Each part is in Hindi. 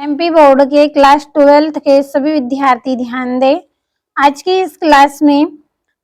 एमपी बोर्ड के क्लास 12th के सभी विद्यार्थी ध्यान दें। आज की इस क्लास में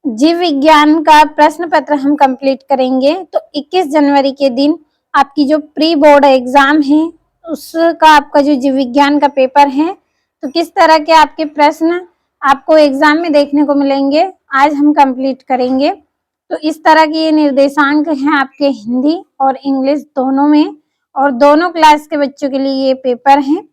जीव विज्ञान का प्रश्न पत्र हम कंप्लीट करेंगे। तो 21 जनवरी के दिन आपकी जो प्री बोर्ड एग्जाम है उसका आपका जो जीव विज्ञान का पेपर है, तो किस तरह के आपके प्रश्न आपको एग्जाम में देखने को मिलेंगे आज हम कंप्लीट करेंगे। तो इस तरह के ये निर्देशांक हैं आपके हिंदी और इंग्लिश दोनों में, और दोनों क्लास के बच्चों के लिए ये पेपर हैं।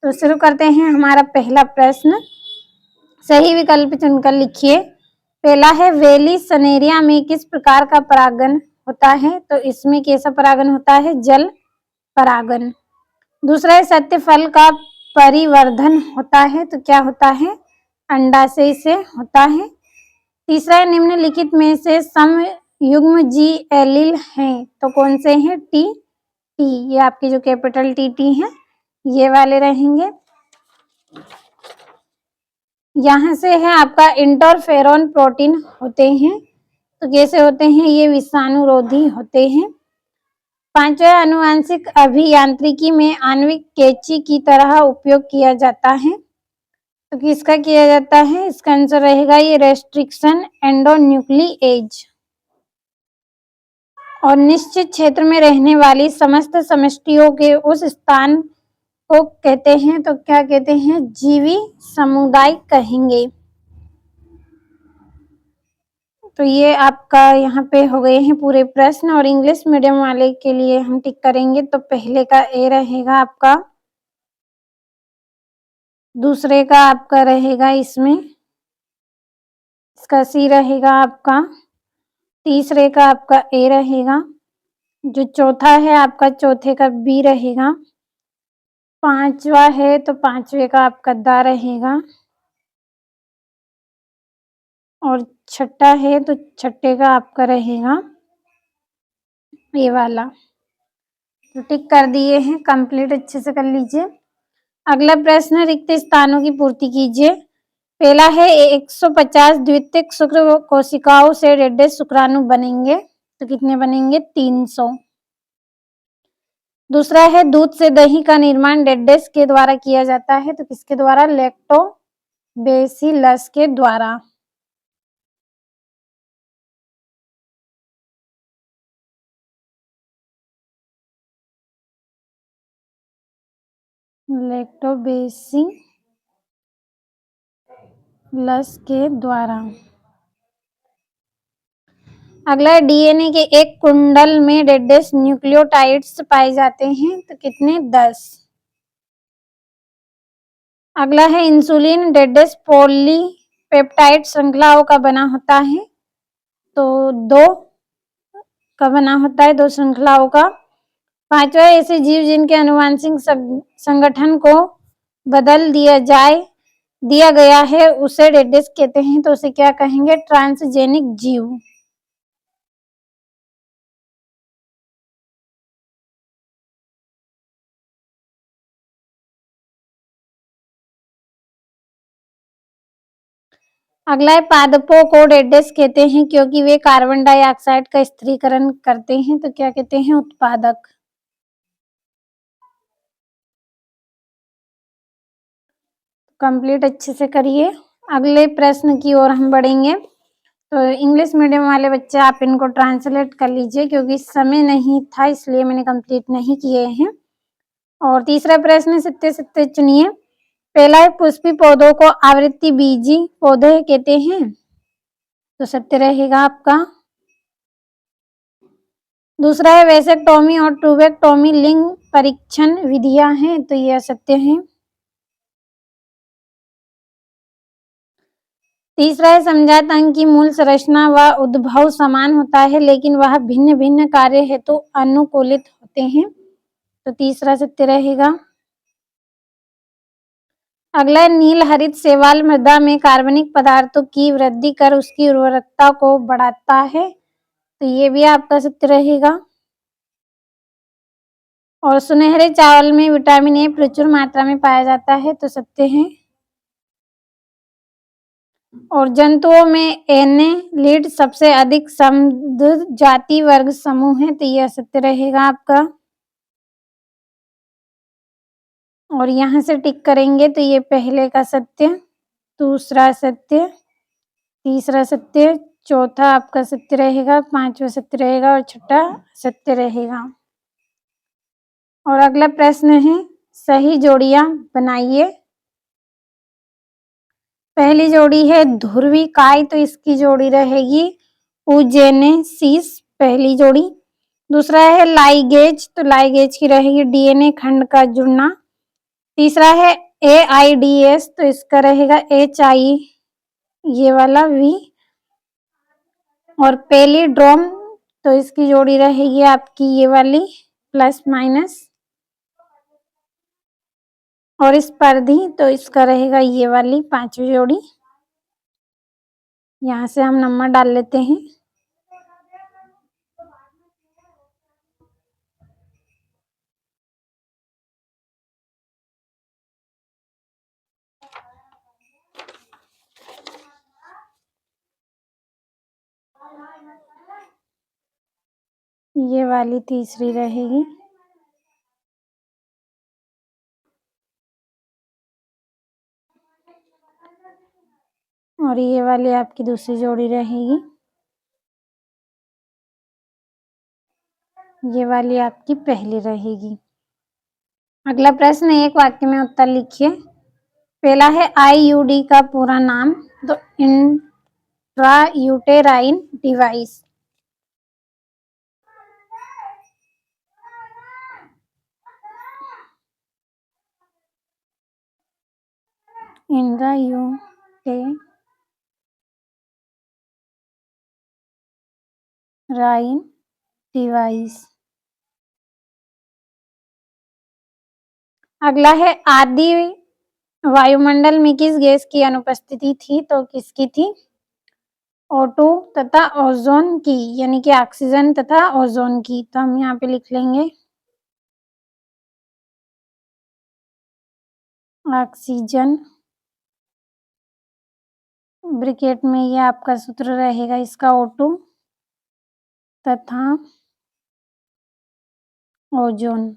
तो शुरू करते हैं। हमारा पहला प्रश्न, सही विकल्प चुनकर लिखिए। पहला है वेली सनेरिया में किस प्रकार का परागन होता है? तो इसमें कैसा परागन होता है? जल परागन। दूसरा है सत्य फल का परिवर्धन होता है, तो क्या होता है? अंडाशय से होता है। तीसरा है निम्नलिखित में से समयुग्म जी एलील हैं, तो कौन से हैं? टी टी, ये आपकी जो कैपिटल टी है ये वाले रहेंगे। यहाँ से है आपका इंटरफेरॉन प्रोटीन होते हैं, तो कैसे होते हैं? ये विषाणुरोधी होते हैं। पांचवा, आनुवंशिक अभियांत्रिकी में आणविक कैंची की तरह उपयोग किया जाता है, तो किसका किया जाता है? इसका आंसर रहेगा ये रेस्ट्रिक्शन एंडोन्यूक्लिएज। और निश्चित क्षेत्र में रहने वाली समस्त समष्टियों के उस स्थान को कहते हैं, तो क्या कहते हैं? जीवी समुदाय कहेंगे। तो ये आपका यहाँ पे हो गए हैं पूरे प्रश्न। और इंग्लिश मीडियम वाले के लिए हम टिक करेंगे, तो पहले का ए रहेगा आपका, दूसरे का आपका रहेगा इसमें, इसका सी रहेगा आपका, तीसरे का आपका ए रहेगा, जो चौथा है आपका चौथे का बी रहेगा, पांचवा है तो पांचवे का आपका दा रहेगा, और छठा है तो छठे का आपका रहेगा ये वाला। तो टिक कर दिए हैं, कंप्लीट अच्छे से कर लीजिए। अगला प्रश्न, रिक्त स्थानों की पूर्ति कीजिए। पहला है 150 द्वितीयक शुक्र कोशिकाओं से डेढ़ शुक्राणु बनेंगे, तो कितने बनेंगे? 300। दूसरा है दूध से दही का निर्माण डेढ़ के द्वारा किया जाता है, तो किसके द्वारा? लैक्टोबैसिलस के द्वारा। लैक्टोबैसिलस के द्वारा। अगला डीएनए के एक कुंडल में डेढ़ न्यूक्लियोटाइड्स पाए जाते हैं, तो कितने? 10। अगला है इंसुलिन डेढ़ पॉलीपेप्टाइड श्रृंखलाओं का बना होता है, तो 2 का बना होता है, 2 श्रृंखलाओं का। पांचवा, ऐसे जीव जिनके आनुवंशिक संगठन को बदल दिया गया है उसे डेढ़ कहते हैं, तो उसे क्या कहेंगे? ट्रांसजेनिक जीव। अगला है पादपों को डेढ़ कहते हैं क्योंकि वे कार्बन डाइऑक्साइड का स्थिरीकरण करते हैं, तो क्या कहते हैं? उत्पादक। कंप्लीट अच्छे से करिए। अगले प्रश्न की ओर हम बढ़ेंगे। तो इंग्लिश मीडियम वाले बच्चे आप इनको ट्रांसलेट कर लीजिए, क्योंकि समय नहीं था इसलिए मैंने कंप्लीट नहीं किए हैं। और तीसरा प्रश्न सत्य सत्य चुनिए। पहला है पुष्पी पौधों को आवृत्ति बीजी पौधे कहते हैं, तो सत्य रहेगा आपका। दूसरा है वैसेक्टोमी और ट्यूबेक्टोमी लिंग परीक्षण विधियां हैं, तो यह सत्य है। तीसरा है समजात अंग की मूल संरचना व उद्भव समान होता है, लेकिन वह भिन्न भिन्न कार्य हेतु अनुकूलित होते हैं, तो तीसरा सत्य रहेगा। अगला नील हरित शैवाल मृदा में कार्बनिक पदार्थों की वृद्धि कर उसकी उर्वरकता को बढ़ाता है, तो ये भी आपका सत्य रहेगा। और सुनहरे चावल में विटामिन ए प्रचुर मात्रा में पाया जाता है, तो सत्य है। और जंतुओं में एनेलिड सबसे अधिक समृद्ध जाति वर्ग समूह है, तो यह सत्य रहेगा आपका। और यहाँ से टिक करेंगे तो ये पहले का सत्य, दूसरा सत्य, तीसरा सत्य, चौथा आपका सत्य रहेगा, पांचवा सत्य रहेगा और छठा सत्य रहेगा। और अगला प्रश्न है सही जोड़ियां बनाइए। पहली जोड़ी है ध्रुवी काय, तो इसकी जोड़ी रहेगी उजेनेसिस, पहली जोड़ी। दूसरा है लाइगेज, तो लाइगेज की रहेगी डीएनए खंड का जुड़ना। तीसरा है एआईडीएस, तो इसका रहेगा एचआई, ये वाला वी। और पेलिड्रोम, तो इसकी जोड़ी रहेगी आपकी ये वाली प्लस माइनस। और स्पर्धी, तो इसका रहेगा ये वाली पांचवी जोड़ी। यहाँ से हम नंबर डाल लेते हैं। ये वाली तीसरी रहेगी। और ये वाली आपकी दूसरी जोड़ी रहेगी। ये वाली आपकी पहली रहेगी। अगला प्रश्न, एक वाक्य में उत्तर लिखिए। पहला है आईयूडी का पूरा नाम, तो इंट्रायूटेराइन डिवाइस। Intrauterine device. अगला है आदि वायुमंडल में किस गैस की अनुपस्थिति थी, तो किसकी थी? O2 तथा ओजोन की, यानी कि ऑक्सीजन तथा ओजोन की। तो हम यहाँ पे लिख लेंगे ऑक्सीजन, ब्रैकेट में ये आपका सूत्र रहेगा इसका O2 तथा ओजोन।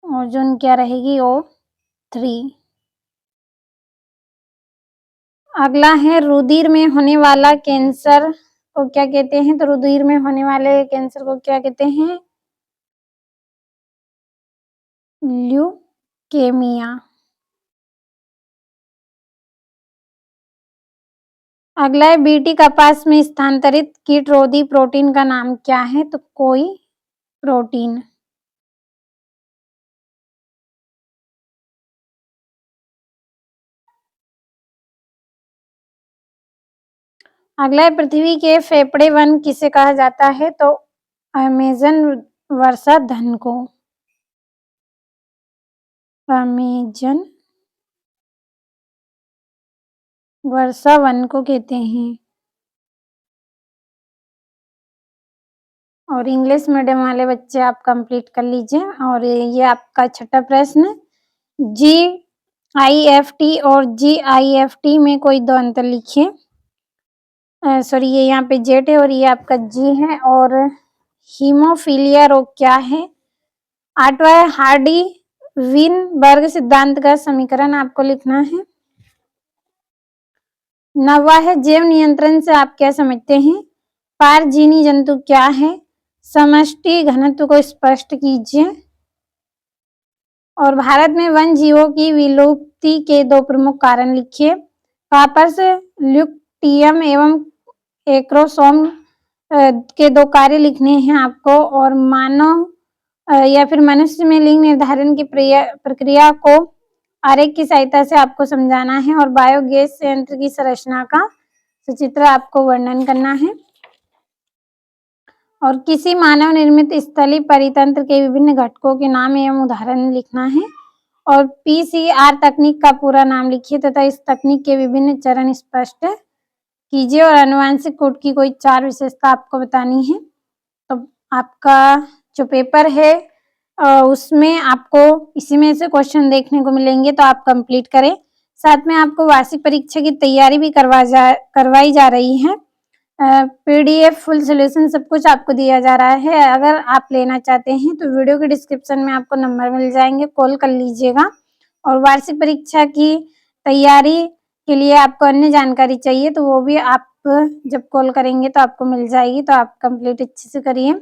ओजोन क्या रहेगी? O3। अगला है रुधिर में होने वाला कैंसर को क्या कहते हैं, तो रुधिर में होने वाले कैंसर को क्या कहते हैं? ल्यूकेमिया। अगला है बीटी कपास में स्थानांतरित कीटरोधी प्रोटीन का नाम क्या है, तो कोई प्रोटीन। अगला है पृथ्वी के फेफड़े वन किसे कहा जाता है, तो अमेजन वर्षा धन को। अमेजन वर्षा वन को कहते हैं। और इंग्लिश मीडियम वाले बच्चे आप कंप्लीट कर लीजिए। और ये आपका छठा प्रश्न, GIFT और GIFT में कोई दो अंतर लिखिए। सॉरी, ये यहाँ पे जेट है और ये आपका जी है। और हीमोफीलिया रोग क्या है? आठवां है हार्डी विनबर्ग सिद्धांत का समीकरण आपको लिखना है। नौवां है जैव नियंत्रण से आप क्या समझते हैं? पारजीनी जंतु क्या है? समष्टि घनत्व को स्पष्ट कीजिए। और भारत में वन जीवों की विलुप्ति के दो प्रमुख कारण लिखिए। कापर्स ल्यूटियम एवं एक्रोसोम के दो कार्य लिखने हैं आपको। और मानव या फिर मनुष्य में लिंग निर्धारण की प्रक्रिया को आरेख की सहायता से आपको समझाना है। और बायोगैस संयंत्र की संरचना का सचित्र आपको वर्णन करना है। और किसी मानव निर्मित स्थलीय परितंत्र के विभिन्न घटकों के नाम एवं उदाहरण लिखना है। और PCR तकनीक का पूरा नाम लिखिए तथा इस तकनीक के विभिन्न चरण स्पष्ट कीजिए। और आनुवांशिक कोड की कोई 4 विशेषता आपको बतानी है। तो आपका जो पेपर है उसमें आपको इसी में से क्वेश्चन देखने को मिलेंगे, तो आप कंप्लीट करें। साथ में आपको वार्षिक परीक्षा की तैयारी भी करवाई जा रही है। पीडीएफ फुल सॉल्यूशन सब कुछ आपको दिया जा रहा है। अगर आप लेना चाहते हैं तो वीडियो के डिस्क्रिप्शन में आपको नंबर मिल जाएंगे, कॉल कर लीजिएगा। और वार्षिक परीक्षा की तैयारी के लिए आपको अन्य जानकारी चाहिए तो वो भी आप जब कॉल करेंगे तो आपको मिल जाएगी, तो आप कंप्लीट अच्छे से करिए।